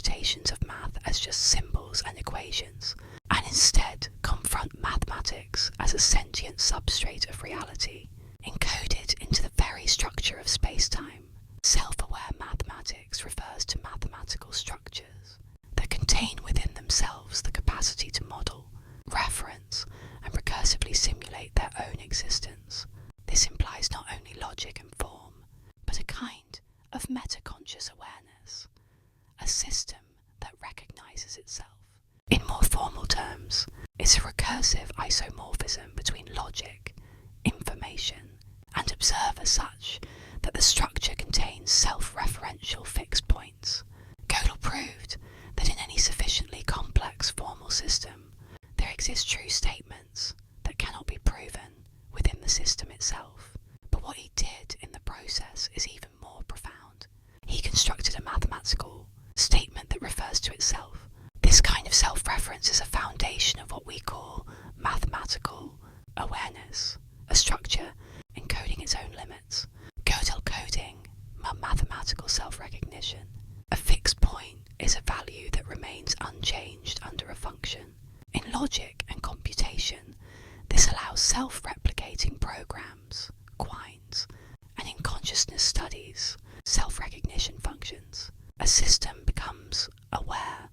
interpretations of math as just symbols and equations, and instead confront mathematics as a sentient substrate of reality, encoded into the very structure of space-time. Self-aware mathematics refers to mathematical structures that contain within themselves the capacity to model, reference, and recursively simulate their own existence. This implies not only logic and form, but a kind of metaconscious awareness, a system that recognizes itself. In more formal terms, it's a recursive isomorphism between logic, information, and observer such that the structure contains self-referential fixed points. Gödel proved that in any sufficiently complex formal system, there exist true statements that cannot be proven within the system itself. But what he did in the process is even more profound. He constructed a mathematical statement that refers to itself. This kind of self-reference is a foundation of what we call mathematical awareness, a structure encoding its own limits. Gödel coding, mathematical self-recognition. A fixed point is a value that remains unchanged under a function. In logic and computation, this allows self-replicating programs, quines, and in consciousness studies, self-recognition functions. A system becomes aware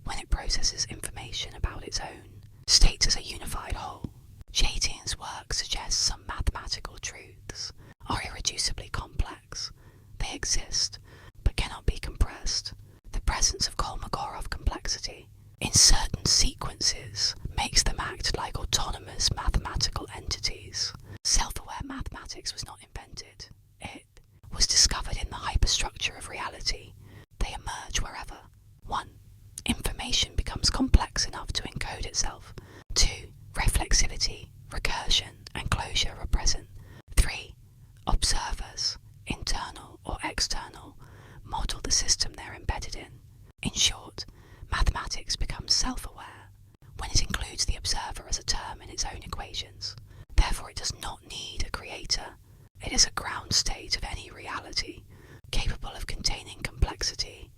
when it processes information about its own states as a unified whole. Chaitin's work suggests some mathematical truths are irreducibly complex. They exist, but cannot be compressed. The presence of Kolmogorov complexity in certain sequences makes them act like autonomous mathematical entities. Self-aware mathematics was not invented. It was discovered in the hyperstructure of reality. They emerge wherever. 1. Information becomes complex enough to encode itself. 2. Reflexivity, recursion, and closure are present. 3. Observers, internal or external, model the system they're embedded in. In short, mathematics becomes self-aware when it includes the observer as a term in its own equations. Therefore, it does not need a creator. It is a ground state of any reality, capable of containing complexity